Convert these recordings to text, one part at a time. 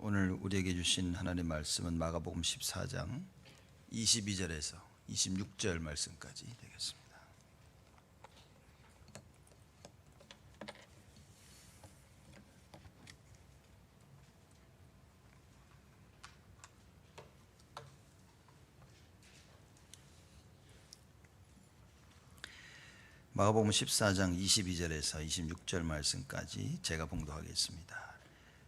오늘 우리에게 주신 하나님 말씀은 마가복음 14장 22절에서 26절 말씀까지 되겠습니다. 마가복음 14장 22절에서 26절 말씀까지 제가 봉독하겠습니다.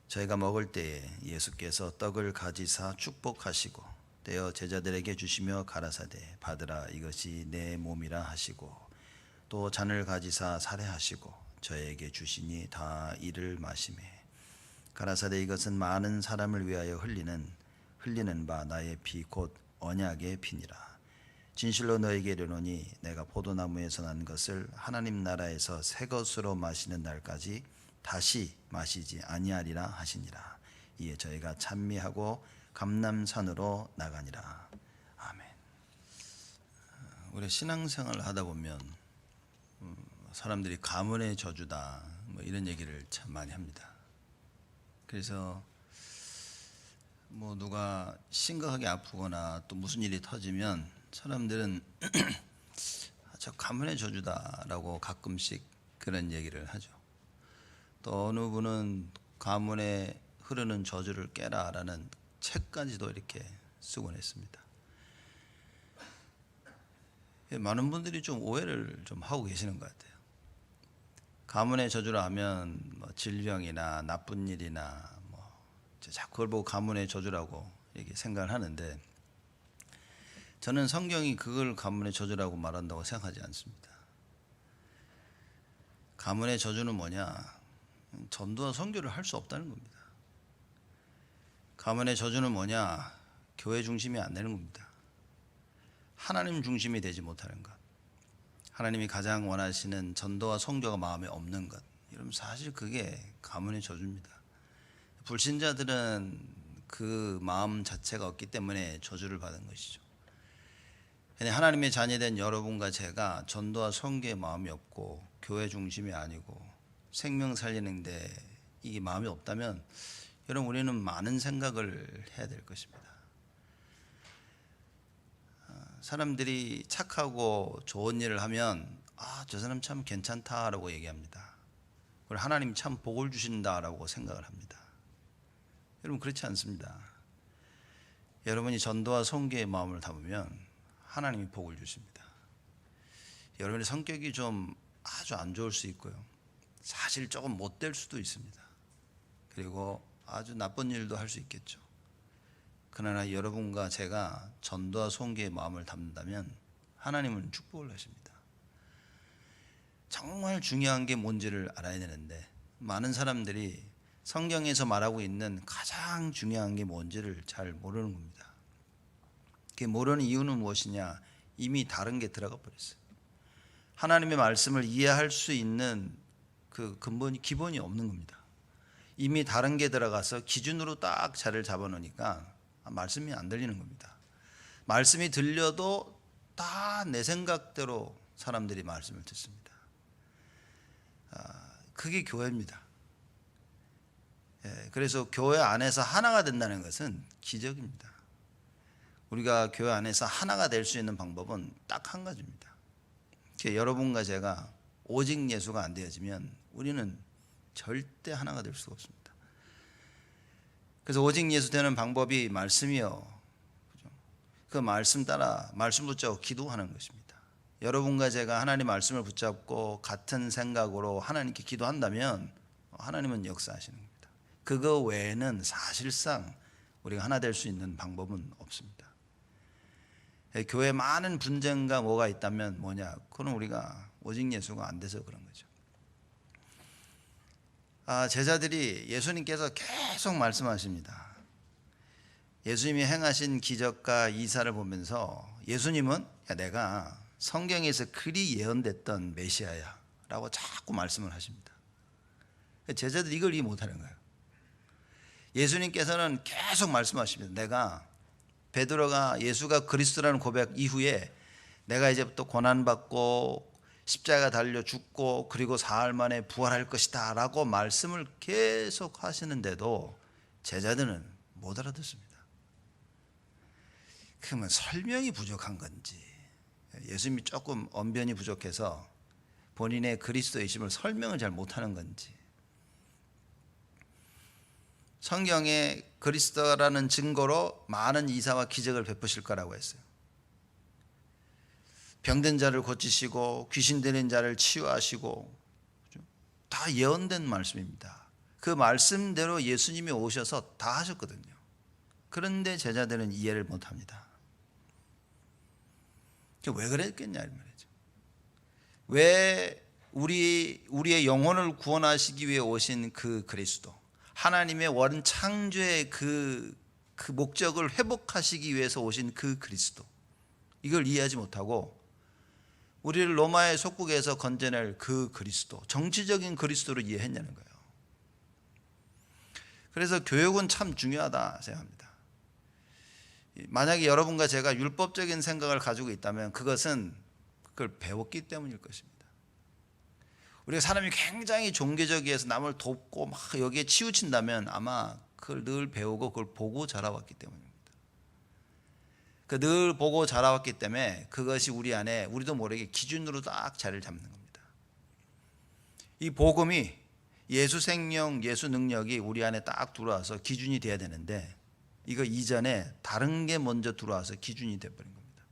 저희가 먹을 때에 예수께서 떡을 가지사 축복하시고 떼어 제자들에게 주시며 가라사대 받으라 이것이 내 몸이라 하시고 또 잔을 가지사 살해하시고 저에게 주시니 다 이를 마시매 가라사대 이것은 많은 사람을 위하여 흘리는 바 나의 피 곧 언약의 피니라. 진실로 너에게 이르노니 내가 포도나무에서 난 것을 하나님 나라에서 새 것으로 마시는 날까지 다시 마시지 아니하리라 하시니라. 이에 저희가 찬미하고 감람산으로 나가니라. 아멘. 우리 신앙생활을 하다 보면 사람들이 가문의 저주다 뭐 이런 얘기를 참 많이 합니다. 그래서 뭐 누가 심각하게 아프거나 또 무슨 일이 터지면 사람들은 저 가문의 저주다라고 가끔씩 그런 얘기를 하죠. 또 어느 분은 가문에 흐르는 저주를 깨라라는 책까지도 이렇게 쓰곤 했습니다. 많은 분들이 좀 오해를 좀 하고 계시는 것 같아요. 가문의 저주라 하면 뭐 질병이나 나쁜 일이나 뭐 자꾸 그걸 보고 가문의 저주라고 이렇게 생각을 하는데, 저는 성경이 그걸 가문의 저주라고 말한다고 생각하지 않습니다. 가문의 저주는 뭐냐? 전도와 선교를 할 수 없다는 겁니다. 가문의 저주는 뭐냐? 교회 중심이 안 되는 겁니다. 하나님 중심이 되지 못하는 것, 하나님이 가장 원하시는 전도와 선교가 마음에 없는 것, 여러분 사실 그게 가문의 저주입니다. 불신자들은 그 마음 자체가 없기 때문에 저주를 받은 것이죠. 하나님의 자녀된 여러분과 제가 전도와 선교에 마음이 없고 교회 중심이 아니고 생명 살리는데 이게 마음이 없다면 여러분 우리는 많은 생각을 해야 될 것입니다. 사람들이 착하고 좋은 일을 하면 저 사람 참 괜찮다라고 얘기합니다. 그리고 하나님 참 복을 주신다라고 생각을 합니다. 여러분 그렇지 않습니다. 여러분이 전도와 선교의 마음을 담으면 하나님이 복을 주십니다. 여러분의 성격이 좀 아주 안 좋을 수 있고요, 사실 조금 못될 수도 있습니다. 그리고 아주 나쁜 일도 할 수 있겠죠. 그러나 여러분과 제가 전도와 선교의 마음을 담는다면 하나님은 축복을 하십니다. 정말 중요한 게 뭔지를 알아야 되는데 많은 사람들이 성경에서 말하고 있는 가장 중요한 게 뭔지를 잘 모르는 겁니다. 그게 모르는 이유는 무엇이냐? 이미 다른 게 들어가 버렸어요. 하나님의 말씀을 이해할 수 있는 그 근본이 기본이 없는 겁니다. 이미 다른 게 들어가서 기준으로 딱 자리를 잡아놓으니까 말씀이 안 들리는 겁니다. 말씀이 들려도 다 내 생각대로 사람들이 말씀을 듣습니다. 그게 교회입니다. 그래서 교회 안에서 하나가 된다는 것은 기적입니다. 우리가 교회 안에서 하나가 될 수 있는 방법은 딱 한 가지입니다. 여러분과 제가 오직 예수가 안 되어지면 우리는 절대 하나가 될 수가 없습니다. 그래서 오직 예수 되는 방법이 말씀이요, 그 말씀 따라 말씀 붙잡고 기도하는 것입니다. 여러분과 제가 하나님 말씀을 붙잡고 같은 생각으로 하나님께 기도한다면 하나님은 역사하시는 겁니다. 그거 외에는 사실상 우리가 하나 될 수 있는 방법은 없습니다. 교회에 많은 분쟁과 뭐가 있다면 뭐냐? 그건 우리가 오직 예수가 안 돼서 그런 거죠. 제자들이 예수님께서 계속 말씀하십니다. 예수님이 행하신 기적과 이사를 보면서 예수님은 내가 성경에서 그리 예언됐던 메시아야 라고 자꾸 말씀을 하십니다. 제자들이 이걸 이해 못하는 거예요. 예수님께서는 계속 말씀하십니다. 내가 베드로가 예수가 그리스도라는 고백 이후에 내가 이제부터 고난받고 십자가 달려 죽고 그리고 사흘 만에 부활할 것이다 라고 말씀을 계속 하시는데도 제자들은 못 알아듣습니다. 그러면 설명이 부족한 건지, 예수님이 조금 언변이 부족해서 본인의 그리스도이심을 설명을 잘 못하는 건지, 성경에 그리스도라는 증거로 많은 이사와 기적을 베푸실 거라고 했어요. 병든 자를 고치시고 귀신 들린 자를 치유하시고, 다 예언된 말씀입니다. 그 말씀대로 예수님이 오셔서 다 하셨거든요. 그런데 제자들은 이해를 못합니다. 왜 그랬겠냐 이 말이죠. 왜 우리의 영혼을 구원하시기 위해 오신 그 그리스도, 하나님의 원 창조의 그 목적을 회복하시기 위해서 오신 그 그리스도, 이걸 이해하지 못하고 우리를 로마의 속국에서 건져낼 그 그리스도, 정치적인 그리스도로 이해했냐는 거예요. 그래서 교육은 참 중요하다 생각합니다. 만약에 여러분과 제가 율법적인 생각을 가지고 있다면 그것은 그걸 배웠기 때문일 것입니다. 우리가 사람이 굉장히 종교적이어서 남을 돕고 막 여기에 치우친다면 아마 그걸 늘 배우고 그걸 보고 자라왔기 때문입니다. 늘 보고 자라왔기 때문에 그것이 우리 안에 우리도 모르게 기준으로 딱 자리를 잡는 겁니다. 이 복음이 예수 생명, 예수 능력이 우리 안에 딱 들어와서 기준이 돼야 되는데, 이거 이전에 다른 게 먼저 들어와서 기준이 돼버린 겁니다.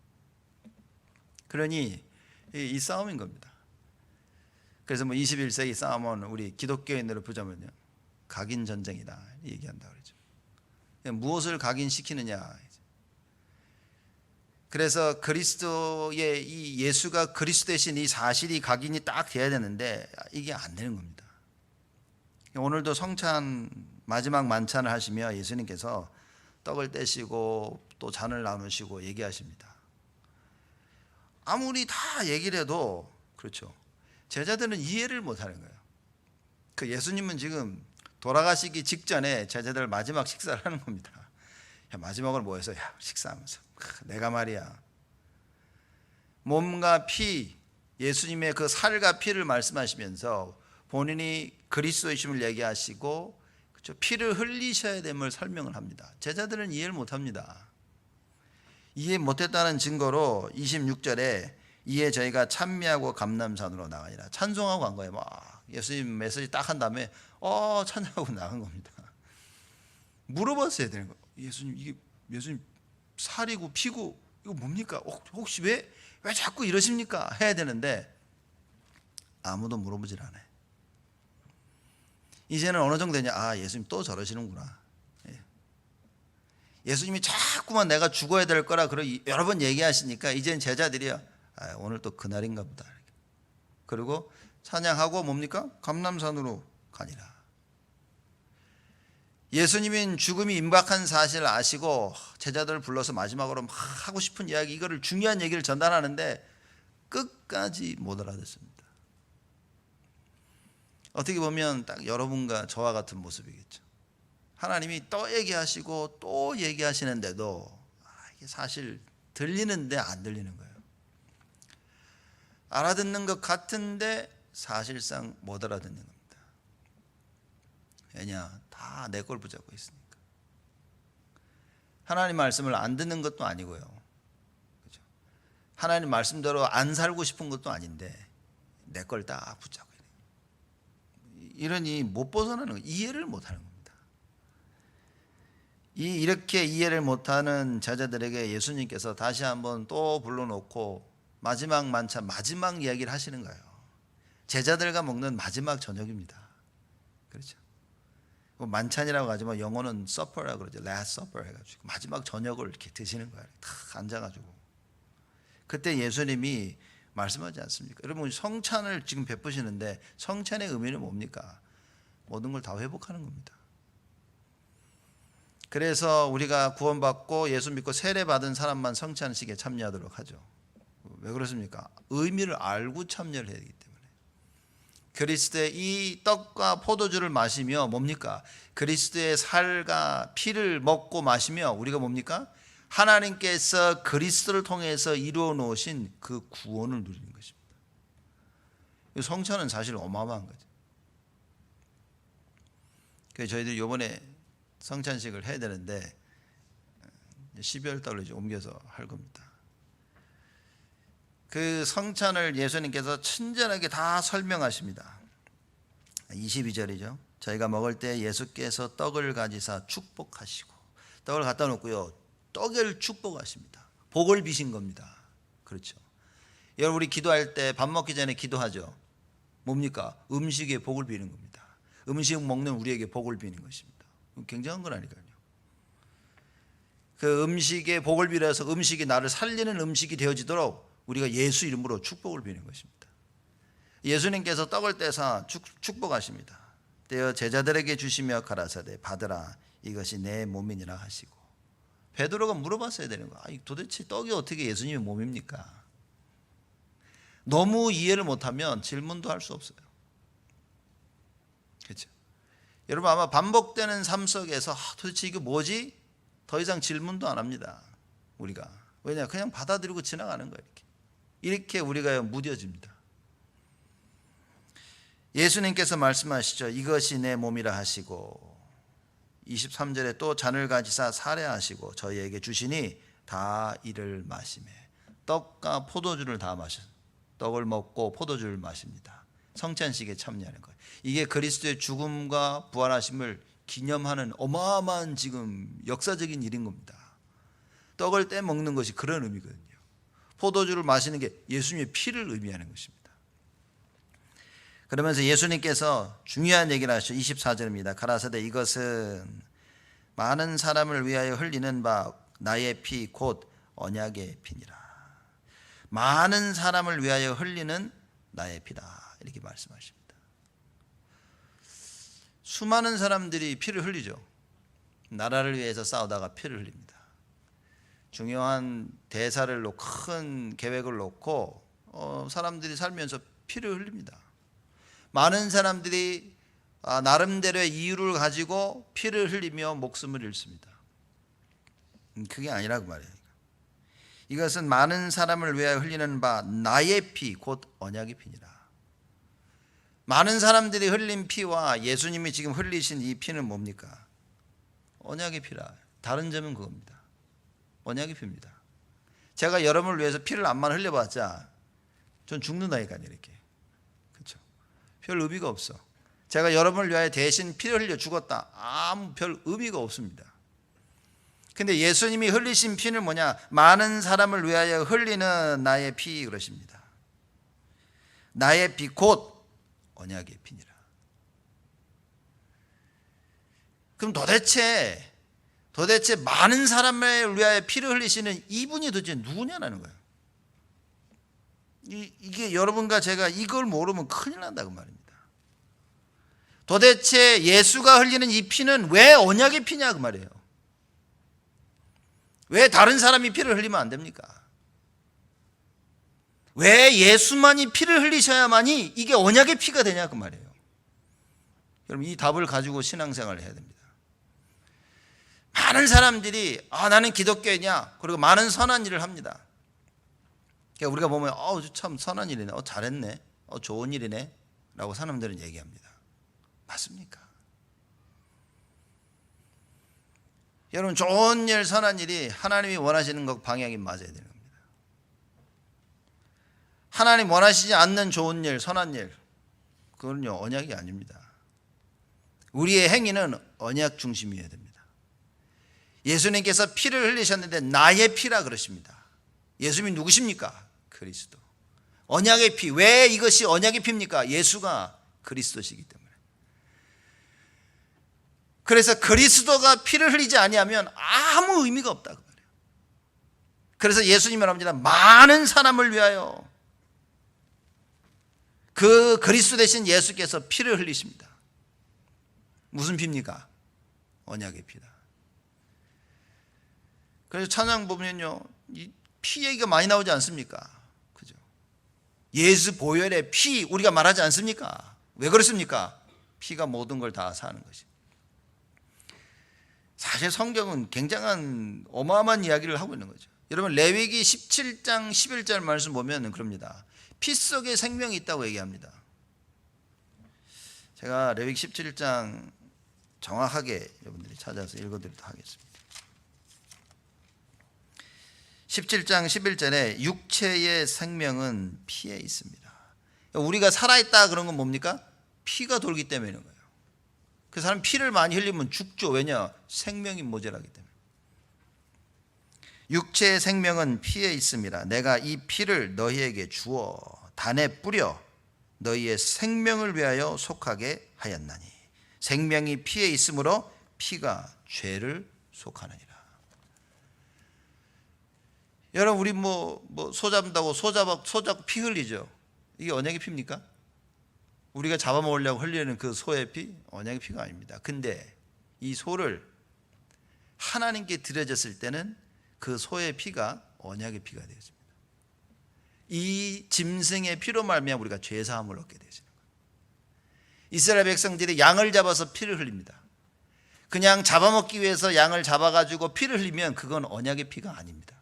그러니 이 싸움인 겁니다. 그래서 21세기 싸움은 우리 기독교인으로 보자면요, 각인 전쟁이다 얘기한다 그러죠. 무엇을 각인시키느냐. 그래서 그리스도의 이 예수가 그리스도 되신 이 사실이 각인이 딱 돼야 되는데 이게 안 되는 겁니다. 오늘도 성찬 마지막 만찬을 하시며 예수님께서 떡을 떼시고 또 잔을 나누시고 얘기하십니다. 아무리 다 얘기를 해도 그렇죠, 제자들은 이해를 못하는 거예요. 그 예수님은 지금 돌아가시기 직전에 제자들 마지막 식사를 하는 겁니다. 야, 마지막으로 모여서 식사하면서 내가 말이야, 몸과 피, 예수님의 그 살과 피를 말씀하시면서 본인이 그리스도이심을 얘기하시고, 그렇죠, 피를 흘리셔야 됨을 설명을 합니다. 제자들은 이해를 못합니다. 이해 못했다는 증거로 26절에 이에 저희가 찬미하고 감람산으로 나가니라, 찬송하고 간 거예요. 막 예수님 메시지 딱 한 다음에 찬양하고 나간 겁니다. 물어봤어야 되는 거예요. 예수님, 이게 예수님 살이고 피고 이거 뭡니까? 혹시 왜 자꾸 이러십니까? 해야 되는데 아무도 물어보질 않아요. 이제는 어느 정도 되냐, 예수님 또 저러시는구나. 예수님이 자꾸만 내가 죽어야 될 거라 여러 번 얘기하시니까 이제는 제자들이요, 오늘 또 그날인가 보다. 그리고 찬양하고 뭡니까? 감람산으로 가니라. 예수님은 죽음이 임박한 사실을 아시고 제자들을 불러서 마지막으로 막 하고 싶은 이야기, 이거를 중요한 얘기를 전달하는데 끝까지 못 알아듣습니다. 어떻게 보면 딱 여러분과 저와 같은 모습이겠죠. 하나님이 또 얘기하시고 또 얘기하시는데도 이게 사실 들리는데 안 들리는 거예요. 알아듣는 것 같은데 사실상 못 알아듣는 겁니다. 왜냐? 다 내 걸 붙잡고 있으니까. 하나님 말씀을 안 듣는 것도 아니고요, 그렇죠? 하나님 말씀대로 안 살고 싶은 것도 아닌데 내 걸 딱 붙잡고 있는, 이러니 못 벗어나는 거예요. 이해를 못하는 겁니다. 이렇게 이해를 못하는 제자들에게 예수님께서 다시 한번 또 불러놓고 마지막 만찬, 마지막 이야기를 하시는 거예요. 제자들과 먹는 마지막 저녁입니다. 그렇죠? 만찬이라고 하지만 영어는 supper라고 그러죠. last supper 해가지고 마지막 저녁을 이렇게 드시는 거예요. 탁 앉아가지고. 그때 예수님이 말씀하지 않습니까? 여러분, 성찬을 지금 베푸시는데 성찬의 의미는 뭡니까? 모든 걸 다 회복하는 겁니다. 그래서 우리가 구원받고 예수 믿고 세례받은 사람만 성찬식에 참여하도록 하죠. 왜 그렇습니까? 의미를 알고 참여를 해야 되기 때문에. 그리스도의 이 떡과 포도주를 마시며 뭡니까? 그리스도의 살과 피를 먹고 마시며 우리가 뭡니까? 하나님께서 그리스도를 통해서 이루어 놓으신 그 구원을 누리는 것입니다. 성찬은 사실 어마어마한 거죠. 그래서 저희들이 이번에 성찬식을 해야 되는데 12월 달로 이제 옮겨서 할 겁니다. 그 성찬을 예수님께서 친절하게 다 설명하십니다. 22절이죠. 저희가 먹을 때 예수께서 떡을 가지사 축복하시고, 떡을 갖다 놓고요, 떡을 축복하십니다. 복을 비신 겁니다. 그렇죠. 여러분, 우리 기도할 때 밥 먹기 전에 기도하죠. 뭡니까? 음식에 복을 비는 겁니다. 음식 먹는 우리에게 복을 비는 것입니다. 굉장한 건 아니까요. 그 음식에 복을 빌어서 음식이 나를 살리는 음식이 되어지도록 우리가 예수 이름으로 축복을 비는 것입니다. 예수님께서 떡을 떼사 축복하십니다. 떼어 제자들에게 주시며 가라사대 받으라, 이것이 내 몸이니라 하시고. 베드로가 물어봤어야 되는 거야. 도대체 떡이 어떻게 예수님의 몸입니까? 너무 이해를 못하면 질문도 할 수 없어요. 그렇죠? 여러분, 아마 반복되는 삶 속에서 도대체 이게 뭐지? 더 이상 질문도 안 합니다. 우리가. 왜냐? 그냥 받아들이고 지나가는 거예요. 이렇게 우리가 무뎌집니다. 예수님께서 말씀하시죠. 이것이 내 몸이라 하시고, 23절에 또 잔을 가지사 사례하시고 저희에게 주시니 다 이를 마시매. 떡과 포도주를 다 마셔. 떡을 먹고 포도주를 마십니다. 성찬식에 참여하는 거예요. 이게 그리스도의 죽음과 부활하심을 기념하는 어마어마한 지금 역사적인 일인 겁니다. 떡을 떼 먹는 것이 그런 의미거든요. 포도주를 마시는 게 예수님의 피를 의미하는 것입니다. 그러면서 예수님께서 중요한 얘기를 하시죠. 24절입니다. 가라사대 이것은 많은 사람을 위하여 흘리는 바 나의 피 곧 언약의 피니라. 많은 사람을 위하여 흘리는 나의 피다, 이렇게 말씀하십니다. 수많은 사람들이 피를 흘리죠. 나라를 위해서 싸우다가 피를 흘립니다. 중요한 대사를 놓고 큰 계획을 놓고 사람들이 살면서 피를 흘립니다. 많은 사람들이 나름대로의 이유를 가지고 피를 흘리며 목숨을 잃습니다. 그게 아니라고 말해요. 이것은 많은 사람을 위하여 흘리는 바 나의 피 곧 언약의 피니라. 많은 사람들이 흘린 피와 예수님이 지금 흘리신 이 피는 뭡니까? 언약의 피라. 다른 점은 그겁니다. 언약의 피입니다. 제가 여러분을 위해서 피를 암만 흘려봤자 전 죽는다니까요. 이렇게. 그렇죠? 별 의미가 없어. 제가 여러분을 위하여 대신 피를 흘려 죽었다, 아무 별 의미가 없습니다. 근데 예수님이 흘리신 피는 뭐냐? 많은 사람을 위하여 흘리는 나의 피, 그러십니다. 나의 피 곧 언약의 피니라. 그럼 도대체 많은 사람을 위하여 피를 흘리시는 이분이 도대체 누구냐는 거예요. 이게 여러분과 제가 이걸 모르면 큰일 난다고 말입니다. 도대체 예수가 흘리는 이 피는 왜 언약의 피냐 그 말이에요. 왜 다른 사람이 피를 흘리면 안 됩니까? 왜 예수만이 피를 흘리셔야만이 이게 언약의 피가 되냐 그 말이에요. 여러분, 이 답을 가지고 신앙생활을 해야 됩니다. 많은 사람들이 나는 기독교이냐, 그리고 많은 선한 일을 합니다. 그러니까 우리가 보면 참 선한 일이네, 잘했네, 좋은 일이네 라고 사람들은 얘기합니다. 맞습니까? 여러분, 좋은 일, 선한 일이 하나님이 원하시는 것 방향이 맞아야 되는 겁니다. 하나님 원하시지 않는 좋은 일, 선한 일, 그건요 언약이 아닙니다. 우리의 행위는 언약 중심이어야 됩니다. 예수님께서 피를 흘리셨는데 나의 피라 그러십니다. 예수님이 누구십니까? 그리스도. 언약의 피. 왜 이것이 언약의 피입니까? 예수가 그리스도시기 때문에. 그래서 그리스도가 피를 흘리지 아니하면 아무 의미가 없다 그 말이에요. 그래서 예수님이 말합니다. 많은 사람을 위하여 그 그리스도 대신 예수께서 피를 흘리십니다. 무슨 피입니까? 언약의 피다. 그래서 찬양 보면요, 이 피 얘기가 많이 나오지 않습니까? 그죠? 예수 보혈의 피 우리가 말하지 않습니까? 왜 그렇습니까? 피가 모든 걸 다 사는 것이. 사실 성경은 굉장한 어마어마한 이야기를 하고 있는 거죠. 여러분, 레위기 17장 11절 말씀 보면 그럽니다. 피 속에 생명이 있다고 얘기합니다. 제가 레위기 17장 정확하게 여러분들이 찾아서 읽어드리도록 하겠습니다. 17장 11절에 육체의 생명은 피에 있습니다. 우리가 살아있다 그런 건 뭡니까? 피가 돌기 때문인 거예요. 그 사람 피를 많이 흘리면 죽죠. 왜냐? 생명이 모자라기 때문에. 육체의 생명은 피에 있습니다. 내가 이 피를 너희에게 주어 단에 뿌려 너희의 생명을 위하여 속하게 하였나니 생명이 피에 있으므로 피가 죄를 속하느니라. 여러분 우리 소 잡는다고 소 잡고 피 흘리죠. 이게 언약의 피입니까? 우리가 잡아먹으려고 흘리는 그 소의 피? 언약의 피가 아닙니다. 근데 이 소를 하나님께 드려졌을 때는 그 소의 피가 언약의 피가 되었습니다. 이 짐승의 피로 말미암아 우리가 죄사함을 얻게 되시는 거예요. 이스라엘 백성들이 양을 잡아서 피를 흘립니다. 그냥 잡아먹기 위해서 양을 잡아가지고 피를 흘리면 그건 언약의 피가 아닙니다.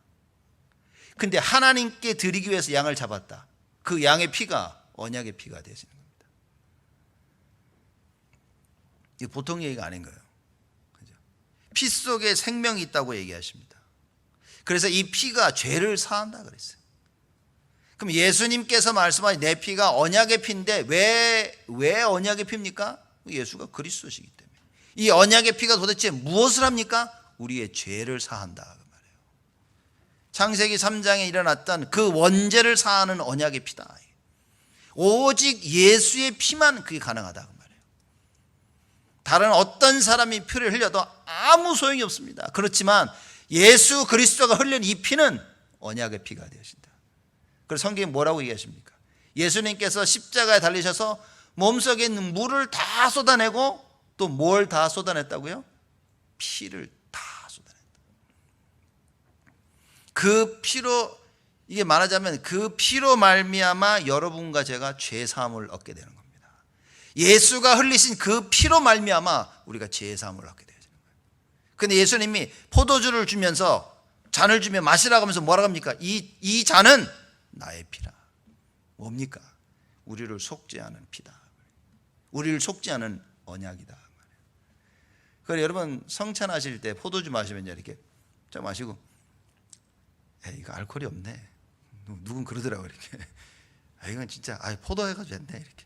근데 하나님께 드리기 위해서 양을 잡았다. 그 양의 피가 언약의 피가 되시는 겁니다. 이게 보통 얘기가 아닌 거예요. 그죠? 피 속에 생명이 있다고 얘기하십니다. 그래서 이 피가 죄를 사한다 그랬어요. 그럼 예수님께서 말씀하신 내 피가 언약의 피인데 왜 언약의 피입니까? 예수가 그리스도시기 때문에. 이 언약의 피가 도대체 무엇을 합니까? 우리의 죄를 사한다 그 말이에요. 창세기 3장에 일어났던 그 원죄를 사하는 언약의 피다. 오직 예수의 피만 그게 가능하다 그 말이에요. 다른 어떤 사람이 피를 흘려도 아무 소용이 없습니다. 그렇지만 예수 그리스도가 흘린 이 피는 언약의 피가 되어진다. 그래서 성경이 뭐라고 얘기하십니까? 예수님께서 십자가에 달리셔서 몸속에 있는 물을 다 쏟아내고 또 뭘 다 쏟아냈다고요? 피를 다 쏟아냈다. 그 피로, 이게 말하자면 그 피로 말미암아 여러분과 제가 죄사함을 얻게 되는 겁니다. 예수가 흘리신 그 피로 말미암아 우리가 죄사함을 얻게 되는 거예요. 근데 예수님이 포도주를 주면서 잔을 주며 마시라고 하면서 뭐라고 합니까? 이 잔은 나의 피라. 뭡니까? 우리를 속지 않은 피다. 우리를 속지 않은 언약이다. 그래서 여러분 성찬하실 때 포도주 마시면요 이렇게 좀 마시고 이거 알코올이 없네. 누군 그러더라고 이렇게. 이건 진짜 포도 해가지고 했네 이렇게.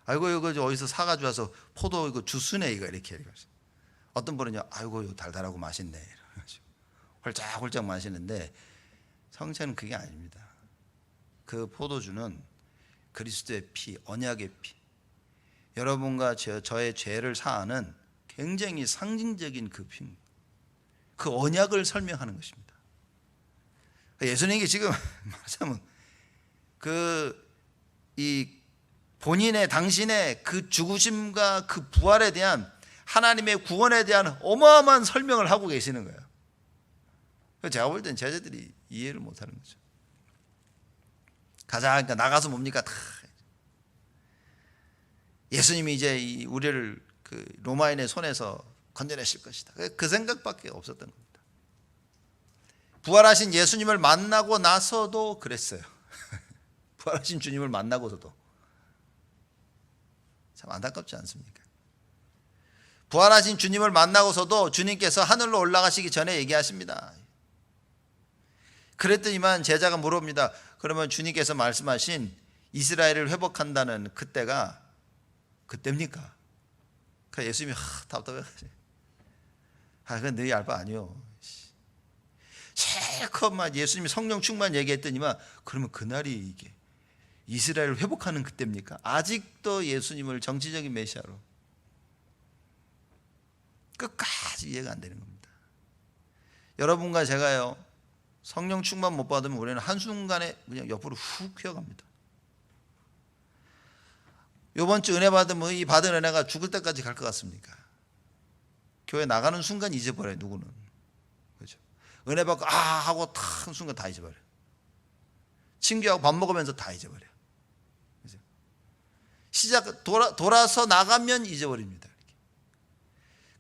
아이고 이거 어디서 사가지고 와서 포도 이거 주스네 이거 이렇게. 어떤 분은요 아이고 이거 달달하고 맛있네 이러가지고 홀짝홀짝 마시는데 성찬은 그게 아닙니다. 그 포도주는 그리스도의 피, 언약의 피, 여러분과 저의 죄를 사하는 굉장히 상징적인 그 피, 그 언약을 설명하는 것입니다. 예수님이 지금 말하자면 본인의 당신의 그 죽으심과 그 부활에 대한 하나님의 구원에 대한 어마어마한 설명을 하고 계시는 거예요. 제가 볼 땐 제자들이 이해를 못하는 거죠. 가자, 그러니까 나가서 뭡니까? 다 예수님이 이제 우리를 그 로마인의 손에서 건져내실 것이다. 그 생각밖에 없었던 겁니다. 부활하신 예수님을 만나고 나서도 그랬어요. 부활하신 주님을 만나고서도. 참 안타깝지 않습니까? 부활하신 주님을 만나고서도 주님께서 하늘로 올라가시기 전에 얘기하십니다. 그랬더니만 제자가 물어봅니다. 그러면 주님께서 말씀하신 이스라엘을 회복한다는 그때가 그때입니까? 그래서 예수님이 답답해가지고 그건 너희 알 바 아니요. 실컷만 예수님이 성령 충만 얘기했더니만 그러면 그날이 이게 이스라엘을 회복하는 그때입니까? 아직도 예수님을 정치적인 메시아로 끝까지 이해가 안 되는 겁니다. 여러분과 제가요 성령 충만 못 받으면 우리는 한순간에 그냥 옆으로 훅 휘어갑니다. 이번 주 은혜 받으면 이 받은 은혜가 죽을 때까지 갈 것 같습니까? 교회 나가는 순간 잊어버려요. 누구는. 그렇죠? 은혜 받고 하고 탁 순간 다 잊어버려요. 친구하고 밥 먹으면서 다 잊어버려요. 그렇죠? 돌아서 나가면 잊어버립니다. 이렇게.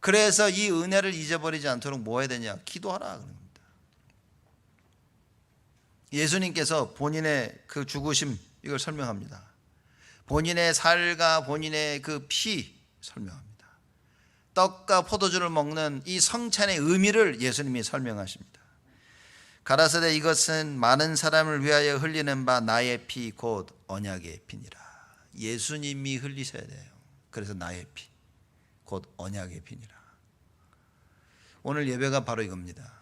그래서 이 은혜를 잊어버리지 않도록 뭐 해야 되냐? 기도하라 그런 겁니다. 예수님께서 본인의 그 죽으심 이걸 설명합니다. 본인의 살과 본인의 그 피 설명합니다. 떡과 포도주를 먹는 이 성찬의 의미를 예수님이 설명하십니다. 가라사대 이것은 많은 사람을 위하여 흘리는 바 나의 피 곧 언약의 피니라. 예수님이 흘리셔야 돼요. 그래서 나의 피 곧 언약의 피니라. 오늘 예배가 바로 이겁니다.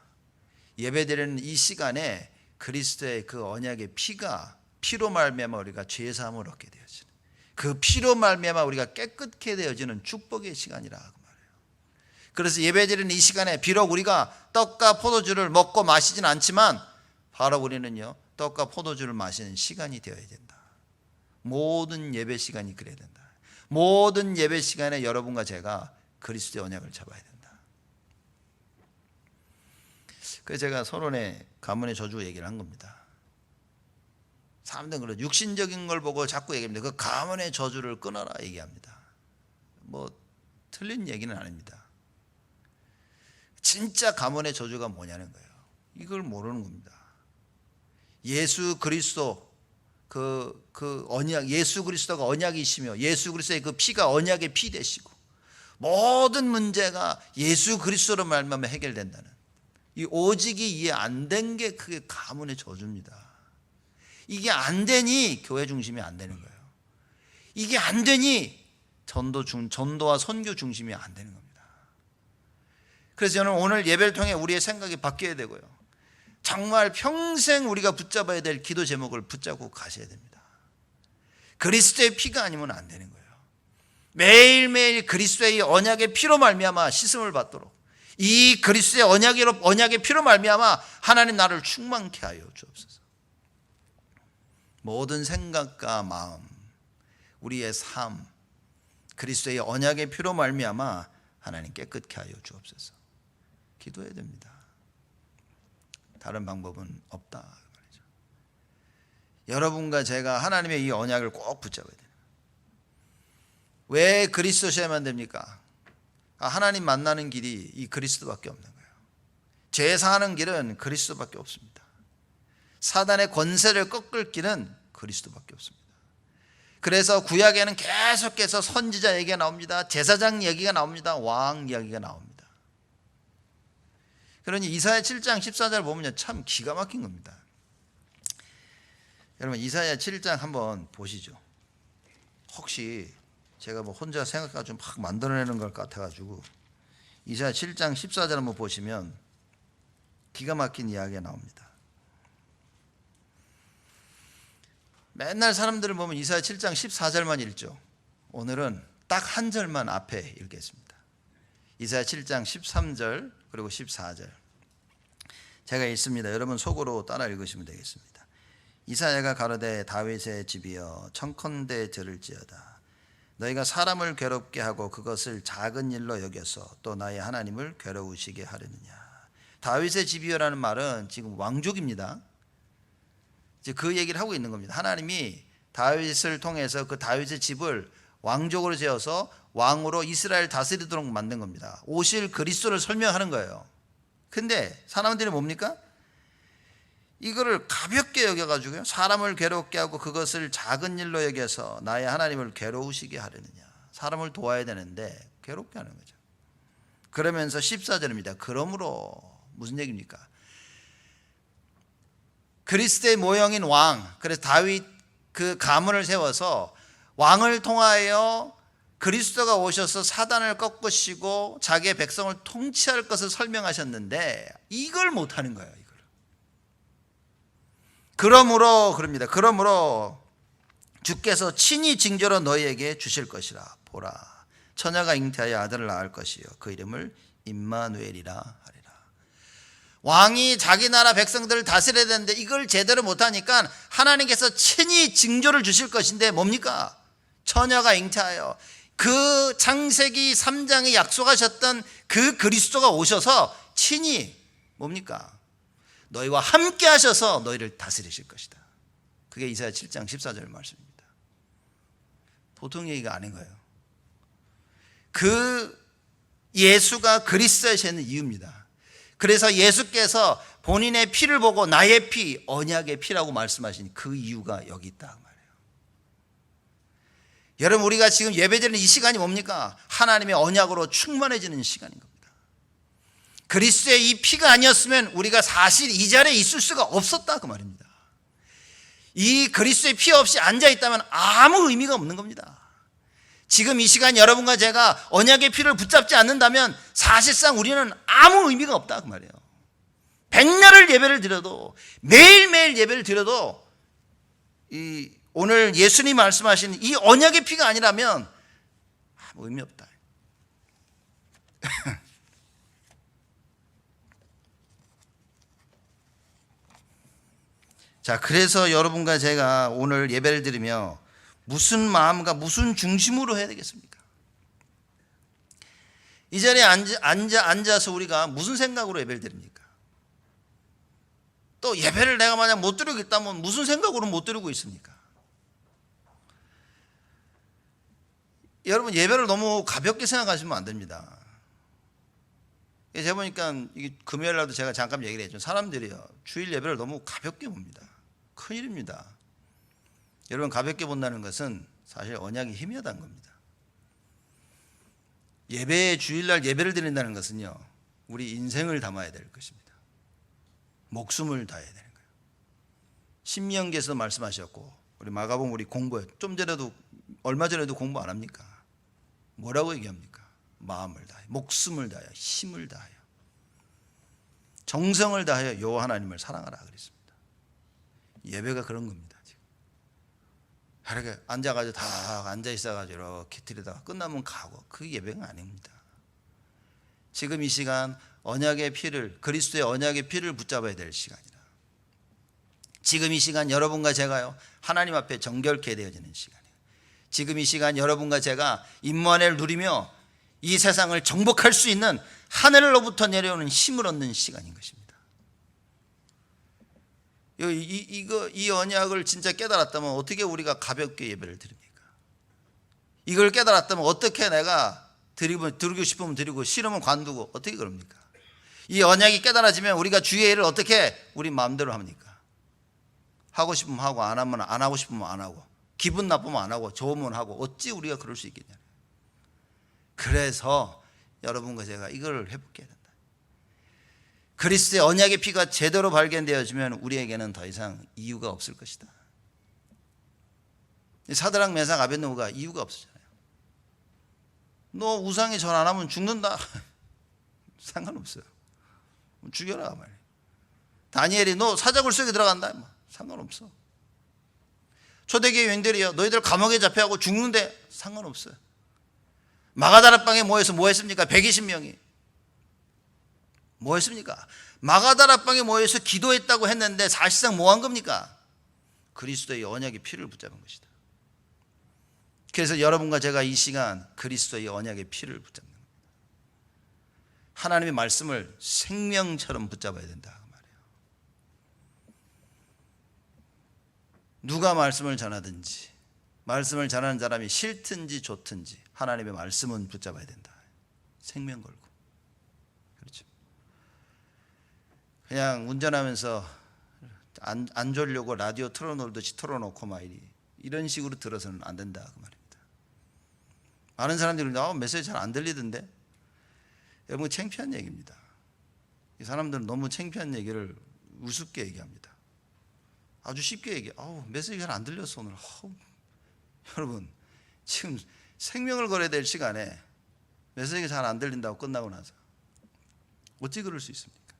예배드리는 이 시간에 그리스도의 그 언약의 피로 말미암아 우리가 죄 사함을 얻게 되어지는, 그 피로 말미암아 우리가 깨끗게 되어지는 축복의 시간이라 그 말이에요. 그래서 예배드리는 이 시간에 비록 우리가 떡과 포도주를 먹고 마시진 않지만 바로 우리는요 떡과 포도주를 마시는 시간이 되어야 된다. 모든 예배 시간이 그래야 된다. 모든 예배 시간에 여러분과 제가 그리스도의 언약을 잡아야 된다. 그래서 제가 서론에 가문의 저주 얘기를 한 겁니다. 사람들은 그런 육신적인 걸 보고 자꾸 얘기합니다. 그 가문의 저주를 끊어라 얘기합니다. 뭐 틀린 얘기는 아닙니다. 진짜 가문의 저주가 뭐냐는 거예요. 이걸 모르는 겁니다. 예수 그리스도 그 언약, 예수 그리스도가 언약이시며 예수 그리스도의 그 피가 언약의 피 되시고 모든 문제가 예수 그리스도로 말미암아 해결된다는, 이 오직이 이해 안 된 게 그게 가문의 저주입니다. 이게 안 되니 교회 중심이 안 되는 거예요. 이게 안 되니 전도와 선교 중심이 안 되는 겁니다. 그래서 저는 오늘 예배를 통해 우리의 생각이 바뀌어야 되고요. 정말 평생 우리가 붙잡아야 될 기도 제목을 붙잡고 가셔야 됩니다. 그리스도의 피가 아니면 안 되는 거예요. 매일매일 그리스도의 언약의 피로 말미암아 씻음을 받도록, 이 그리스도의 언약의 피로 말미암아 하나님 나를 충만케 하여 주옵소서. 모든 생각과 마음, 우리의 삶, 그리스도의 언약의 피로 말미암아 하나님 깨끗게 하여 주옵소서. 기도해야 됩니다. 다른 방법은 없다 말이죠. 여러분과 제가 하나님의 이 언약을 꼭 붙잡아야 돼요. 왜 그리스도셔야만 됩니까? 하나님 만나는 길이 이 그리스도밖에 없는 거예요. 죄 사하는 길은 그리스도밖에 없습니다. 사단의 권세를 꺾을 길은 그리스도밖에 없습니다. 그래서 구약에는 계속해서 선지자 얘기가 나옵니다. 제사장 얘기가 나옵니다. 왕 이야기가 나옵니다. 그러니 이사야 7장 14절 보면 참 기가 막힌 겁니다. 여러분 이사야 7장 한번 보시죠. 혹시 제가 뭐 혼자 생각가지고 막 만들어내는 것 같아가지고 이사야 7장 14절 한번 보시면 기가 막힌 이야기가 나옵니다. 맨날 사람들을 보면 이사야 7장 14절만 읽죠. 오늘은 딱 한 절만 앞에 읽겠습니다. 이사야 7장 13절 그리고 14절 제가 읽습니다. 여러분 속으로 따라 읽으시면 되겠습니다. 이사야가 가로되 다윗의 집이여 청컨대 들을지어다. 너희가 사람을 괴롭게 하고 그것을 작은 일로 여겨서 또 나의 하나님을 괴로우시게 하려느냐. 다윗의 집이여라는 말은 지금 왕족입니다. 이제 그 얘기를 하고 있는 겁니다. 하나님이 다윗을 통해서 그 다윗의 집을 왕족으로 세워서 왕으로 이스라엘 다스리도록 만든 겁니다. 오실 그리스도를 설명하는 거예요. 근데 사람들이 뭡니까? 이거를 가볍게 여겨가지고요, 사람을 괴롭게 하고 그것을 작은 일로 여겨서 나의 하나님을 괴로우시게 하려느냐. 사람을 도와야 되는데 괴롭게 하는 거죠. 그러면서 14절입니다. 그러므로 무슨 얘기입니까? 그리스도의 모형인 왕, 그래서 다윗 그 가문을 세워서 왕을 통하여 그리스도가 오셔서 사단을 꺾으시고 자기의 백성을 통치할 것을 설명하셨는데 이걸 못하는 거예요. 이걸. 그러므로 그럽니다. 그러므로 주께서 친히 징조로 너희에게 주실 것이라. 보라, 처녀가 잉태하여 아들을 낳을 것이요 그 이름을 임마누엘이라 하리라. 왕이 자기 나라 백성들을 다스려야 되는데 이걸 제대로 못하니까 하나님께서 친히 징조를 주실 것인데 뭡니까? 처녀가 잉태하여, 그 창세기 3장에 약속하셨던 그 그리스도가 오셔서 친히 뭡니까? 너희와 함께 하셔서 너희를 다스리실 것이다. 그게 이사야 7장 14절 말씀입니다. 보통 얘기가 아닌 거예요. 그 예수가 그리스도이시는 이유입니다. 그래서 예수께서 본인의 피를 보고 나의 피, 언약의 피라고 말씀하신 그 이유가 여기 있다 말이에요. 여러분, 우리가 지금 예배드리는 이 시간이 뭡니까? 하나님의 언약으로 충만해지는 시간인 겁니다. 그리스도의 이 피가 아니었으면 우리가 사실 이 자리에 있을 수가 없었다 그 말입니다. 이 그리스도의 피 없이 앉아있다면 아무 의미가 없는 겁니다. 지금 이 시간 여러분과 제가 언약의 피를 붙잡지 않는다면 사실상 우리는 아무 의미가 없다 그 말이에요. 백날을 예배를 드려도, 매일매일 예배를 드려도 오늘 예수님이 말씀하신 이 언약의 피가 아니라면 아무 의미 없다. 자, 그래서 여러분과 제가 오늘 예배를 드리며 무슨 마음과 무슨 중심으로 해야 되겠습니까? 이 자리에 앉아서 우리가 무슨 생각으로 예배를 드립니까? 또 예배를 내가 만약 못 드리고 있다면 무슨 생각으로 못 드리고 있습니까? 여러분, 예배를 너무 가볍게 생각하시면 안 됩니다. 제가 보니까 금요일 날도 제가 잠깐 얘기를 했죠. 사람들이요, 주일 예배를 너무 가볍게 봅니다. 큰일입니다. 여러분, 가볍게 본다는 것은 사실 언약이 희미하다는 겁니다. 주일날 예배를 드린다는 것은요, 우리 인생을 담아야 될 것입니다. 목숨을 다해야 되는 거예요. 신명기에서 말씀하셨고, 우리 마가복음 우리 공부해. 얼마 전에도 공부 안 합니까? 뭐라고 얘기합니까? 마음을 다해, 목숨을 다하여, 힘을 다하여, 정성을 다하여 여호와 하나님을 사랑하라 그랬습니다. 예배가 그런 겁니다. 지금 이렇게 앉아가지고 다 앉아 있어가지고 이렇게 드리다가 끝나면 가고, 그 예배가 아닙니다. 지금 이 시간 언약의 피를, 그리스도의 언약의 피를 붙잡아야 될 시간이라. 지금 이 시간 여러분과 제가요, 하나님 앞에 정결케 되어지는 시간이에요. 지금 이 시간 여러분과 제가 임무안을 누리며 이 세상을 정복할 수 있는 하늘로부터 내려오는 힘을 얻는 시간인 것입니다. 이 언약을 진짜 깨달았다면 어떻게 우리가 가볍게 예배를 드립니까? 이걸 깨달았다면 어떻게 내가 드리고 싶으면 드리고 싫으면 관두고 어떻게 그럽니까? 이 언약이 깨달아지면 우리가 주의 일을 어떻게 우리 마음대로 합니까? 하고 싶으면 하고, 안 하면 안 하고 싶으면 안 하고, 기분 나쁘면 안 하고, 좋으면 하고, 어찌 우리가 그럴 수 있겠냐. 그래서 여러분과 제가 이걸 회복해야 된다. 그리스도의 언약의 피가 제대로 발견되어지면 우리에게는 더 이상 이유가 없을 것이다. 사드락 메삭 아벳느고가 이유가 없었잖아요. 너 우상에 절 안 하면 죽는다. 상관없어요. 죽여라 말이에요. 다니엘이 너 사자굴 속에 들어간다. 상관없어. 초대교회 유인들이요, 너희들 감옥에 잡혀가고 죽는데 상관없어요. 마가다락방에 모여서 뭐 했습니까? 120명이 뭐 했습니까? 마가다락방에 모여서 기도했다고 했는데 사실상 뭐 한 겁니까? 그리스도의 언약의 피를 붙잡은 것이다. 그래서 여러분과 제가 이 시간 그리스도의 언약의 피를 붙잡는 겁니다. 하나님의 말씀을 생명처럼 붙잡아야 된다 그 말이에요. 누가 말씀을 전하든지, 말씀을 전하는 사람이 싫든지 좋든지 하나님의 말씀은 붙잡아야 된다. 생명 걸고. 그렇죠. 그냥 운전하면서 안 졸려고 라디오 틀어놓듯이 틀어놓고 막 이런 식으로 들어서는 안 된다 그 말입니다. 많은 사람들이 메시지 잘 안 들리던데, 여러분, 창피한 얘기입니다. 이 사람들은 너무 창피한 얘기를 우습게 얘기합니다. 아주 쉽게 얘기해. 메시지 잘 안 들렸어 오늘. 여러분, 지금 생명을 걸어야 될 시간에 메시지가 잘 안 들린다고 끝나고 나서 어찌 그럴 수 있습니까?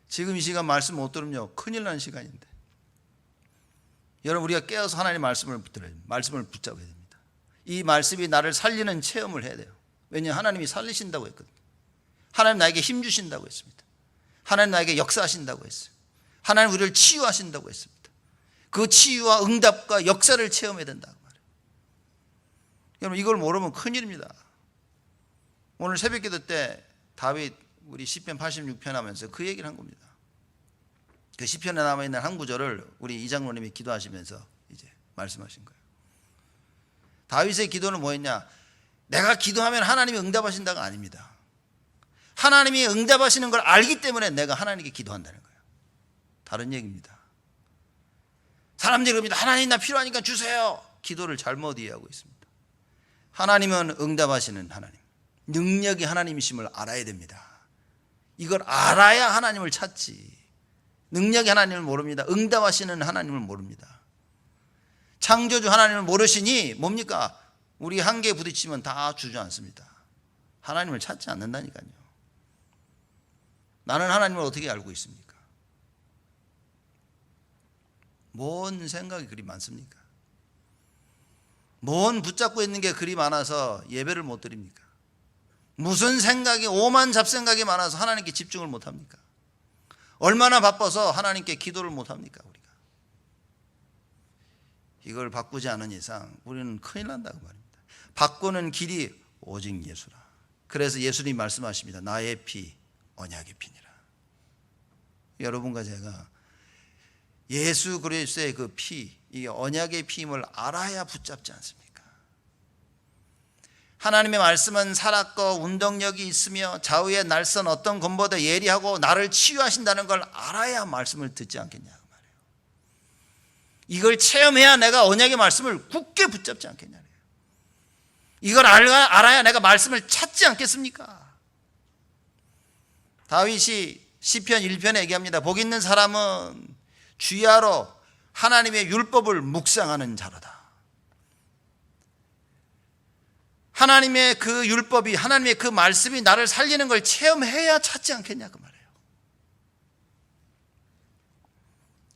지금 이 시간 말씀 못 들으면 큰일 나는 시간인데, 여러분, 우리가 깨어서 하나님의 말씀을 붙잡아야 됩니다. 이 말씀이 나를 살리는 체험을 해야 돼요. 왜냐하면 하나님이 살리신다고 했거든요. 하나님 나에게 힘 주신다고 했습니다. 하나님 나에게 역사하신다고 했어요. 하나님 우리를 치유하신다고 했습니다. 그 치유와 응답과 역사를 체험해야 된다고 말해요. 여러분, 이걸 모르면 큰일입니다. 오늘 새벽기도 때 다윗 우리 시편 86편 하면서 그 얘기를 한 겁니다. 그 시편에 남아있는 한 구절을 우리 이장로님이 기도하시면서 이제 말씀하신 거예요. 다윗의 기도는 뭐였냐? 내가 기도하면 하나님이 응답하신다가 아닙니다. 하나님이 응답하시는 걸 알기 때문에 내가 하나님께 기도한다는 거예요. 다른 얘기입니다. 사람들이 그럽니다. 하나님 나 필요하니까 주세요. 기도를 잘못 이해하고 있습니다. 하나님은 응답하시는 하나님, 능력이 하나님이심을 알아야 됩니다. 이걸 알아야 하나님을 찾지. 능력이 하나님을 모릅니다. 응답하시는 하나님을 모릅니다. 창조주 하나님을 모르시니 뭡니까? 우리 한계에 부딪히면 다 주저앉습니다. 하나님을 찾지 않는다니까요. 나는 하나님을 어떻게 알고 있습니까? 뭔 생각이 그리 많습니까? 뭔 붙잡고 있는 게 그리 많아서 예배를 못 드립니까? 무슨 생각이, 오만 잡생각이 많아서 하나님께 집중을 못 합니까? 얼마나 바빠서 하나님께 기도를 못 합니까? 우리가 이걸 바꾸지 않은 이상 우리는 큰일 난다고 말입니다. 바꾸는 길이 오직 예수라. 그래서 예수님 말씀하십니다. 나의 피 언약의 피니라. 여러분과 제가 예수 그리스도의 그 피, 이게 언약의 피임을 알아야 붙잡지 않습니까? 하나님의 말씀은 살았고 운동력이 있으며 좌우의 날선 어떤 검보다 예리하고 나를 치유하신다는 걸 알아야 말씀을 듣지 않겠냐고 말이에요. 이걸 체험해야 내가 언약의 말씀을 굳게 붙잡지 않겠냐고. 이걸 알아야 내가 말씀을 찾지 않겠습니까? 다윗이 시편 1편에 얘기합니다. 복 있는 사람은 주야로 하나님의 율법을 묵상하는 자로다. 하나님의 그 율법이, 하나님의 그 말씀이 나를 살리는 걸 체험해야 찾지 않겠냐 그 말이에요.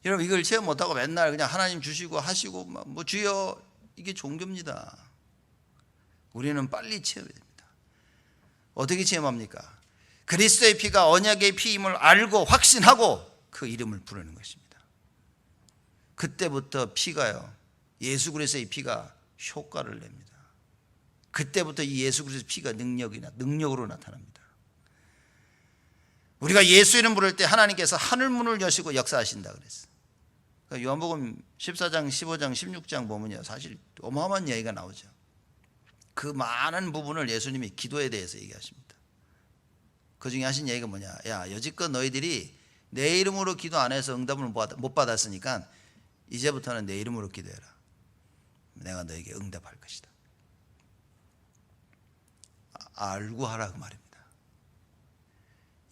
여러분 이걸 체험 못하고 맨날 그냥 하나님 주시고 하시고 뭐 주여, 이게 종교입니다. 우리는 빨리 체험해야 됩니다. 어떻게 체험합니까? 그리스도의 피가 언약의 피임을 알고 확신하고 그 이름을 부르는 것입니다. 그때부터 피가요, 예수 그리스도의 피가 효과를 냅니다. 그때부터 이 예수 그리스도의 피가 능력으로 나타납니다. 우리가 예수 이름 부를 때 하나님께서 하늘 문을 여시고 역사하신다 그랬어요. 그러니까 요한복음 14장, 15장, 16장 보면요, 사실 어마어마한 얘기가 나오죠. 그 많은 부분을 예수님이 기도에 대해서 얘기하십니다. 그 중에 하신 얘기가 뭐냐? 야, 여지껏 너희들이 내 이름으로 기도 안 해서 응답을 못 받았으니까 이제부터는 내 이름으로 기도해라. 내가 너에게 응답할 것이다. 알고 하라 그 말입니다.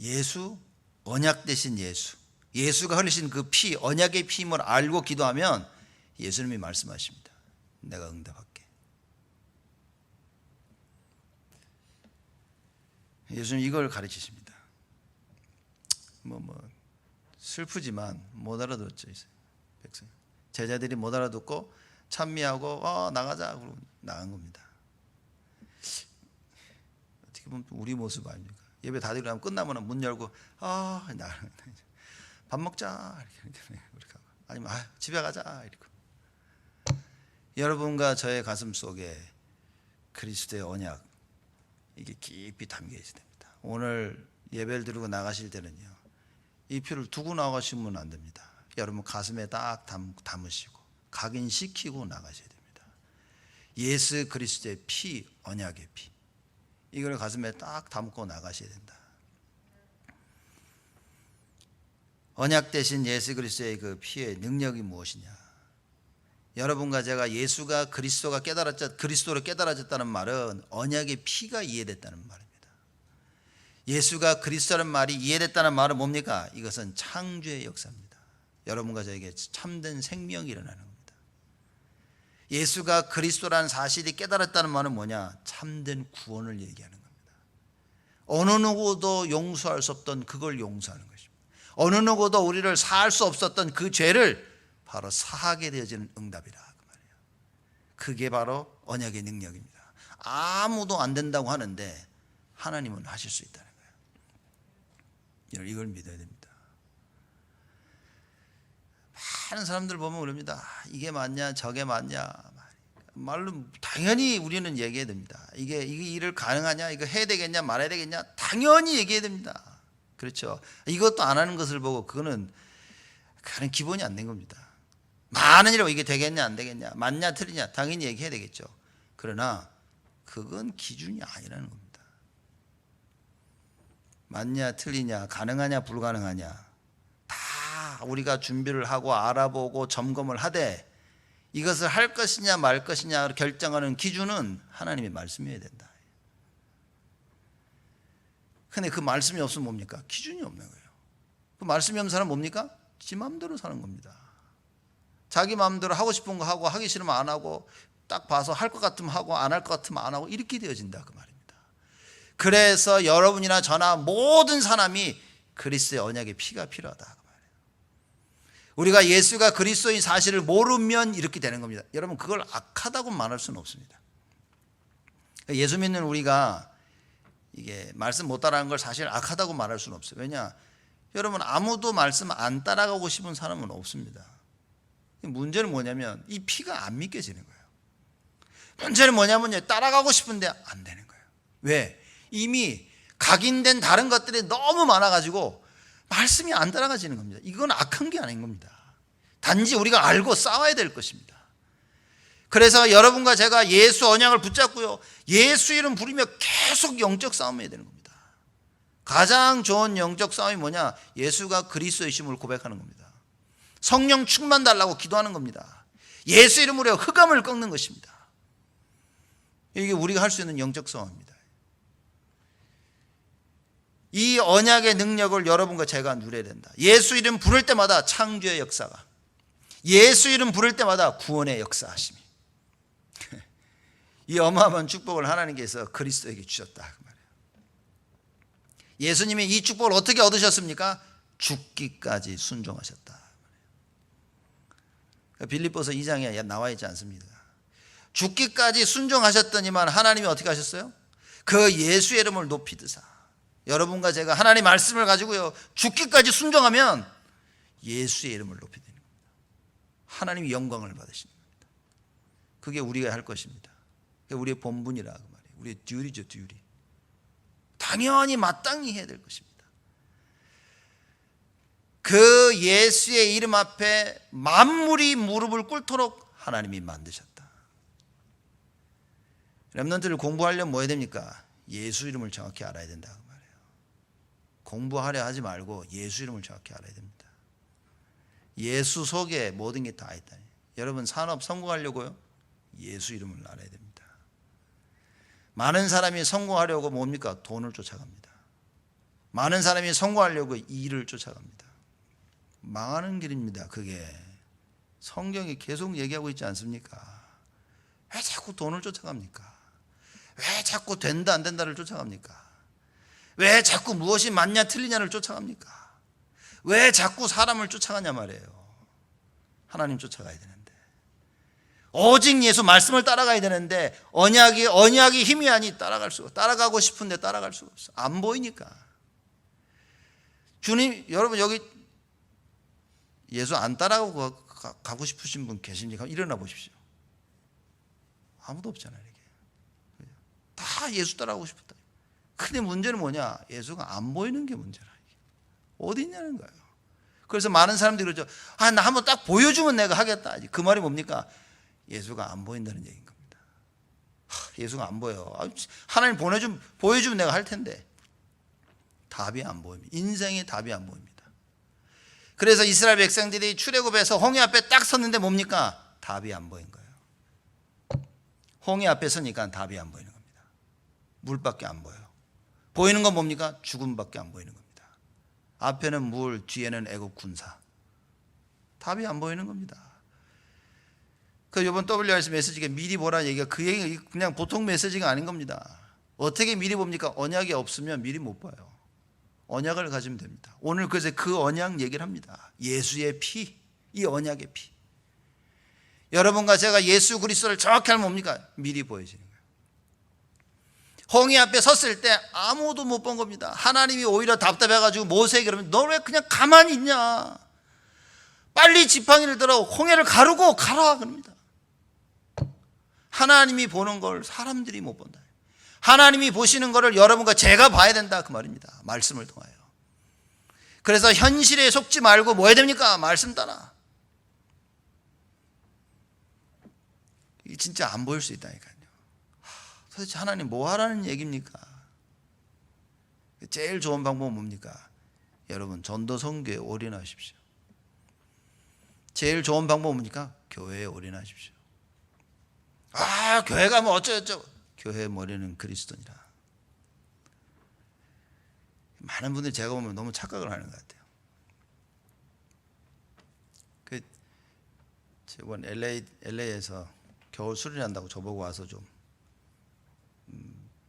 예수, 언약 되신 예수, 예수가 흘리신 그 피, 언약의 피임을 알고 기도하면 예수님이 말씀하십니다. 내가 응답할게. 예수님 이걸 가르치십니다. 슬프지만 못 알아듣죠. 백성 제자들이 못 알아듣고 찬미하고 나가자 그러고 나간 겁니다. 어떻게 보면 우리 모습 아닙니까? 예배 다 드리고 끝나면 문 열고 나가는 밥 먹자 이렇게 아니면 집에 가자 이렇게. 여러분과 저의 가슴 속에 그리스도의 언약, 이게 깊이 담겨 있어야 됩니다. 오늘 예배를 드리고 나가실 때는요, 이 피를 두고 나가시면 안 됩니다. 여러분 가슴에 딱 담으시고 각인시키고 나가셔야 됩니다. 예수 그리스도의 피, 언약의 피, 이걸 가슴에 딱 담고 나가셔야 된다. 언약 대신 예수 그리스도의 그 피의 능력이 무엇이냐? 여러분과 제가 예수가 그리스도로 깨달아졌다는 말은 언약의 피가 이해됐다는 말입니다. 예수가 그리스도라는 말이 이해됐다는 말은 뭡니까? 이것은 창조의 역사입니다. 여러분과 저에게 참된 생명이 일어나는 겁니다. 예수가 그리스도라는 사실이 깨달았다는 말은 뭐냐? 참된 구원을 얘기하는 겁니다. 어느 누구도 용서할 수 없던 그걸 용서하는 것입니다. 어느 누구도 우리를 사할 수 없었던 그 죄를 바로 사하게 되어지는 응답이라 그 말이에요. 그게 바로 언약의 능력입니다. 아무도 안 된다고 하는데 하나님은 하실 수 있다는 거예요. 이걸 믿어야 됩니다. 많은 사람들 보면 그럽니다. 이게 맞냐 저게 맞냐 말로 당연히 우리는 얘기해야 됩니다. 이게 일을 가능하냐, 이거 해야 되겠냐 말아야 되겠냐 당연히 얘기해야 됩니다. 그렇죠. 이것도 안 하는 것을 보고 그거는 기본이 안 된 겁니다. 많은 일이라고 이게 되겠냐 안 되겠냐 맞냐 틀리냐 당연히 얘기해야 되겠죠. 그러나 그건 기준이 아니라는 겁니다. 맞냐 틀리냐 가능하냐 불가능하냐 다 우리가 준비를 하고 알아보고 점검을 하되 이것을 할 것이냐 말 것이냐 결정하는 기준은 하나님의 말씀이어야 된다. 근데 그 말씀이 없으면 뭡니까? 기준이 없는 거예요. 그 말씀이 없는 사람은 뭡니까? 지 마음대로 사는 겁니다. 자기 마음대로 하고 싶은 거 하고 하기 싫으면 안 하고 딱 봐서 할 것 같으면 하고 안 할 것 같으면 안 하고 이렇게 되어진다 그 말입니다. 그래서 여러분이나 저나 모든 사람이 그리스도의 언약의 피가 필요하다 그 말이에요. 우리가 예수가 그리스도인 사실을 모르면 이렇게 되는 겁니다. 여러분 그걸 악하다고 말할 수는 없습니다. 예수 믿는 우리가 이게 말씀 못 따라가는 걸 사실 악하다고 말할 수는 없어요. 왜냐? 여러분 아무도 말씀 안 따라가고 싶은 사람은 없습니다. 문제는 뭐냐면 이 피가 안 믿겨지는 거예요. 문제는 뭐냐면요, 따라가고 싶은데 안 되는 거예요. 왜? 이미 각인된 다른 것들이 너무 많아가지고 말씀이 안 따라가지는 겁니다. 이건 악한 게 아닌 겁니다. 단지 우리가 알고 싸워야 될 것입니다. 그래서 여러분과 제가 예수 언약을 붙잡고요, 예수 이름 부르며 계속 영적 싸움해야 되는 겁니다. 가장 좋은 영적 싸움이 뭐냐? 예수가 그리스도이심을 고백하는 겁니다. 성령 충만 달라고 기도하는 겁니다. 예수 이름으로 흑암을 꺾는 것입니다. 이게 우리가 할 수 있는 영적 싸움입니다. 이 언약의 능력을 여러분과 제가 누려야 된다. 예수 이름 부를 때마다 창조의 역사가, 예수 이름 부를 때마다 구원의 역사하심이, 이 어마어마한 축복을 하나님께서 그리스도에게 주셨다 그 말이에요. 예수님이 이 축복을 어떻게 얻으셨습니까? 죽기까지 순종하셨다. 빌립보서 2장에 나와 있지 않습니다. 죽기까지 순종하셨더니만 하나님이 어떻게 하셨어요? 그 예수의 이름을 높이 드사. 여러분과 제가 하나님 말씀을 가지고요, 죽기까지 순종하면 예수의 이름을 높이 드는 겁니다. 하나님이 영광을 받으시는 겁니다. 그게 우리가 할 것입니다. 그게 우리의 본분이라 그 말이에요. 우리의 듀리죠, 듀리. 당연히 마땅히 해야 될 것입니다. 그 예수의 이름 앞에 만물이 무릎을 꿇도록 하나님이 만드셨다. 렘넌트를 공부하려면 뭐 해야 됩니까? 예수 이름을 정확히 알아야 된다 그 말이에요. 공부하려 하지 말고 예수 이름을 정확히 알아야 됩니다. 예수 속에 모든 게 다 있다. 여러분 산업 성공하려고요, 예수 이름을 알아야 됩니다. 많은 사람이 성공하려고 뭡니까? 돈을 쫓아갑니다. 많은 사람이 성공하려고 일을 쫓아갑니다. 망하는 길입니다. 그게 성경이 계속 얘기하고 있지 않습니까? 왜 자꾸 돈을 쫓아갑니까? 왜 자꾸 된다 안 된다를 쫓아갑니까? 왜 자꾸 무엇이 맞냐 틀리냐를 쫓아갑니까? 왜 자꾸 사람을 쫓아가냐 말이에요. 하나님 쫓아가야 되는데, 오직 예수 말씀을 따라가야 되는데 언약이 힘이 아니 따라가고 싶은데 따라갈 수가 없어. 안 보이니까. 주님, 여러분 여기 예수 안 따라가고 가고 싶으신 분 계십니까? 일어나 보십시오. 아무도 없잖아요. 이게 다 예수 따라가고 싶었다. 근데 문제는 뭐냐? 예수가 안 보이는 게 문제라. 어디 있냐는 거예요. 그래서 많은 사람들이 그러죠. 나 한번 딱 보여주면 내가 하겠다. 그 말이 뭡니까? 예수가 안 보인다는 얘기인 겁니다. 예수가 안 보여. 하나님 보여주면 내가 할 텐데. 답이 안 보입니다. 인생의 답이 안 보입니다. 그래서 이스라엘 백성들이 출애굽에서 홍해 앞에 딱 섰는데 뭡니까? 답이 안 보인 거예요. 홍해 앞에 서니까 답이 안 보이는 겁니다. 물밖에 안 보여요. 보이는 건 뭡니까? 죽음밖에 안 보이는 겁니다. 앞에는 물, 뒤에는 애국 군사. 답이 안 보이는 겁니다. 그 이번 WRC 메시지가 미리 보라는 얘기가 그 얘기가 그냥 보통 메시지가 아닌 겁니다. 어떻게 미리 봅니까? 언약이 없으면 미리 못 봐요. 언약을 가지면 됩니다. 오늘 그래서 그 언약 얘기를 합니다. 예수의 피, 이 언약의 피. 여러분과 제가 예수 그리스도를 정확히 알면 뭡니까? 미리 보여지는 거예요. 홍해 앞에 섰을 때 아무도 못 본 겁니다. 하나님이 오히려 답답해가지고 모세에게 그러면 너 왜 그냥 가만히 있냐? 빨리 지팡이를 들어 홍해를 가르고 가라 그럽니다. 하나님이 보는 걸 사람들이 못 본다. 하나님이 보시는 것을 여러분과 제가 봐야 된다 그 말입니다. 말씀을 통하여. 그래서 현실에 속지 말고 뭐 해야 됩니까? 말씀 따라. 이게 진짜 안 보일 수 있다니까요. 도대체 하나님 뭐 하라는 얘기입니까? 제일 좋은 방법은 뭡니까? 여러분 전도 선교에 올인하십시오. 제일 좋은 방법은 뭡니까? 교회에 올인하십시오. 아, 교회 가면 어쩌고저쩌고. 교회의 머리는 그리스도니라. 많은 분들이 제가 보면 너무 착각을 하는 것 같아요. 이번 LA에서 겨울 수련한다고 저보고 와서 좀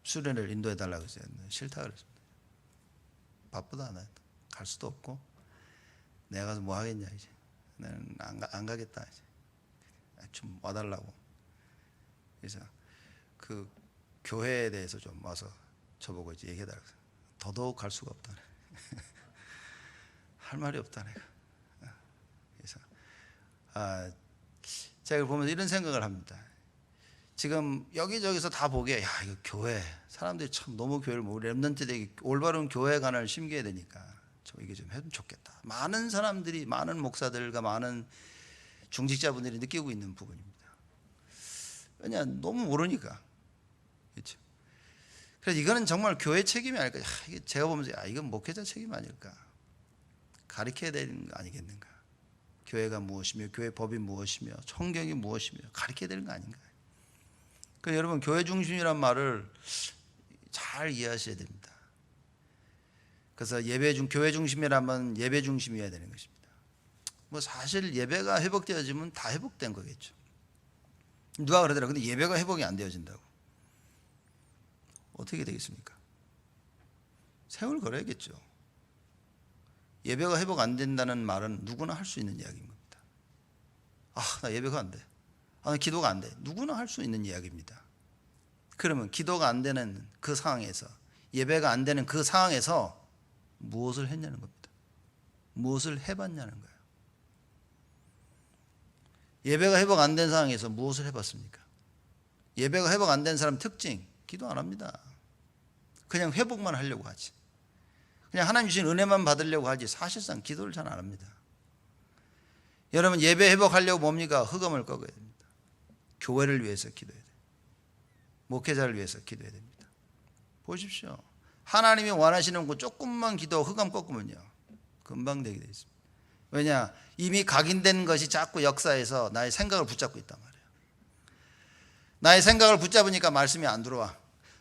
수련을 인도해 달라고 했어요. 싫다 그랬습니다. 바쁘다, 나 갈 수도 없고 내가 가서 뭐 하겠냐, 이제 나는 안 가겠다, 이제 좀 와달라고. 그래서 그 교회에 대해서 좀 와서 저보고 이제 얘기해 달라고. 더더욱 갈 수가 없다. 할 말이 없다, 내가. 그래서 제가 보면서 이런 생각을 합니다. 지금 여기저기서 다 보기에, 야, 이거 교회 사람들이 참 너무 교회를 우리 렘넌트들에게 올바른 교회관을 심겨야 되니까 저 이게 좀 해도 좋겠다. 많은 사람들이, 많은 목사들과 많은 중직자분들이 느끼고 있는 부분입니다. 왜냐, 너무 모르니까. 그렇죠? 그래서 이거는 정말 교회 책임이 아닐까. 이게 제가 보면서, 이건 목회자 책임 아닐까. 가르쳐야 되는 거 아니겠는가. 교회가 무엇이며, 교회 법이 무엇이며, 성경이 무엇이며 가르쳐야 되는 거 아닌가. 그러니까 여러분, 교회 중심이란 말을 잘 이해하셔야 됩니다. 그래서 교회 중심이라면 예배 중심이어야 되는 것입니다. 뭐 사실 예배가 회복되어지면 다 회복된 거겠죠. 누가 그러더라. 근데 예배가 회복이 안 되어진다고. 어떻게 되겠습니까? 세월 걸어야겠죠. 예배가 회복 안 된다는 말은 누구나 할 수 있는 이야기인 겁니다. 나 예배가 안 돼. 나 기도가 안 돼. 누구나 할 수 있는 이야기입니다. 그러면 기도가 안 되는 그 상황에서, 예배가 안 되는 그 상황에서 무엇을 했냐는 겁니다. 무엇을 해봤냐는 거예요. 예배가 회복 안 된 상황에서 무엇을 해봤습니까? 예배가 회복 안 된 사람 특징, 기도 안 합니다. 그냥 회복만 하려고 하지. 그냥 하나님 주신 은혜만 받으려고 하지 사실상 기도를 잘 안 합니다. 여러분, 예배 회복하려고 뭡니까? 흑암을 꺾어야 됩니다. 교회를 위해서 기도해야 돼요. 목회자를 위해서 기도해야 됩니다. 보십시오. 하나님이 원하시는 거 조금만 기도 흑암 꺾으면요 금방 되게 되어 있습니다. 왜냐? 이미 각인된 것이 자꾸 역사에서 나의 생각을 붙잡고 있단 말이에요. 나의 생각을 붙잡으니까 말씀이 안 들어와.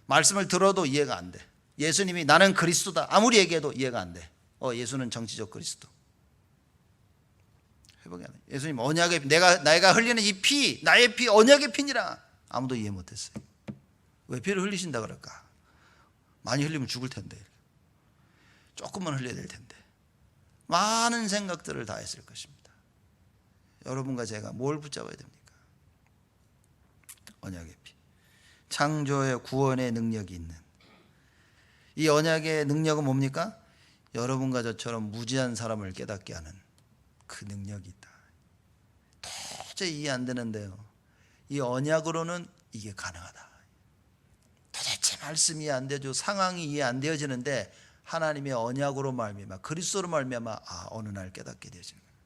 말씀을 들어도 이해가 안 돼. 예수님이 나는 그리스도다 아무리 얘기해도 이해가 안 돼. 예수는 정치적 그리스도. 회복이 안 돼. 예수님 언약의 내가 흘리는 이 피, 나의 피 언약의 피니라. 아무도 이해 못했어요. 왜 피를 흘리신다 그럴까? 많이 흘리면 죽을 텐데, 조금만 흘려야 될 텐데. 많은 생각들을 다 했을 것입니다. 여러분과 제가 뭘 붙잡아야 됩니까? 언약의 피. 창조의 구원의 능력이 있는 이 언약의 능력은 뭡니까? 여러분과 저처럼 무지한 사람을 깨닫게 하는 그 능력이 있다. 도저히 이해 안 되는데요, 이 언약으로는 이게 가능하다. 도대체 말씀이 이해 안 되죠. 상황이 이해 안 되어지는데 하나님의 언약으로 말미암아, 그리스도로 말미암아 어느 날 깨닫게 되어지는 거예요.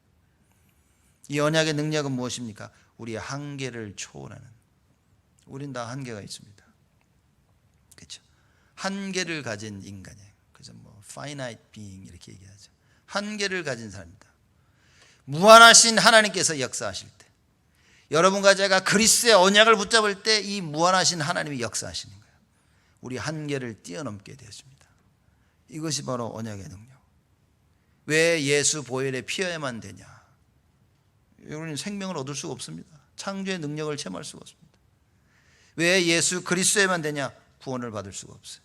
이 언약의 능력은 무엇입니까? 우리의 한계를 초월하는. 우린 다 한계가 있습니다. 그렇죠? 한계를 가진 인간이에요. 그래서 finite being 이렇게 얘기하죠. 한계를 가진 사람입니다. 무한하신 하나님께서 역사하실 때, 여러분과 제가 그리스도의 언약을 붙잡을 때 이 무한하신 하나님이 역사하시는 거예요. 우리 한계를 뛰어넘게 되었습니다. 이것이 바로 언약의 능력. 왜 예수 보혈에 피어야만 되냐? 여러분, 생명을 얻을 수가 없습니다. 창조의 능력을 체험할 수가 없습니다. 왜 예수 그리스도에만 되냐? 구원을 받을 수가 없어요.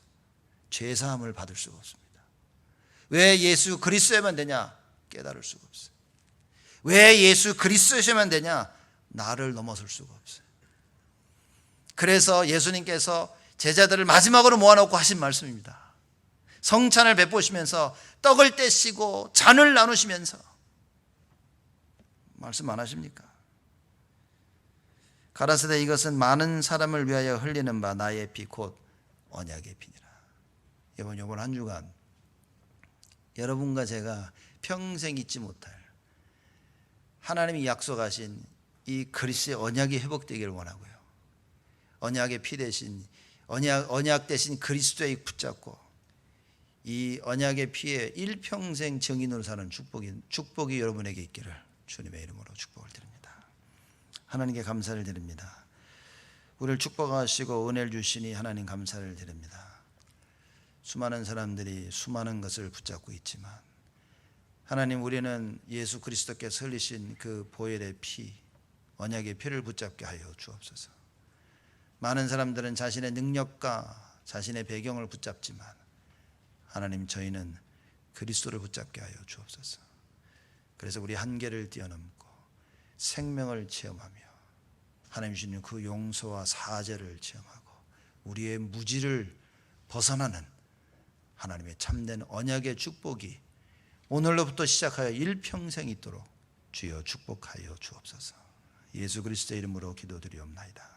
죄사함을 받을 수가 없습니다. 왜 예수 그리스도에만 되냐? 깨달을 수가 없어요. 왜 예수 그리스도에만 되냐? 나를 넘어설 수가 없어요. 그래서 예수님께서 제자들을 마지막으로 모아놓고 하신 말씀입니다. 성찬을 베푸시면서 떡을 떼시고 잔을 나누시면서 말씀 안 하십니까? 가라사대 이것은 많은 사람을 위하여 흘리는 바 나의 피 곧 언약의 피니라. 이번 한 주간 여러분과 제가 평생 잊지 못할 하나님이 약속하신 이 그리스도의 언약이 회복되기를 원하고요. 언약의 피 대신 언약 대신 그리스도에 붙잡고 이 언약의 피에 일평생 증인으로 사는 축복이 여러분에게 있기를 주님의 이름으로 축복을 드립니다. 하나님께 감사를 드립니다. 우리를 축복하시고 은혜를 주시니 하나님 감사를 드립니다. 수많은 사람들이 수많은 것을 붙잡고 있지만 하나님, 우리는 예수 그리스도께서 흘리신 그 보혈의 피, 언약의 피를 붙잡게 하여 주옵소서. 많은 사람들은 자신의 능력과 자신의 배경을 붙잡지만 하나님, 저희는 그리스도를 붙잡게 하여 주옵소서. 그래서 우리 한계를 뛰어넘고 생명을 체험하며 하나님 주시는 그 용서와 사죄를 체험하고 우리의 무지를 벗어나는 하나님의 참된 언약의 축복이 오늘로부터 시작하여 일평생 있도록 주여 축복하여 주옵소서. 예수 그리스도의 이름으로 기도드리옵나이다.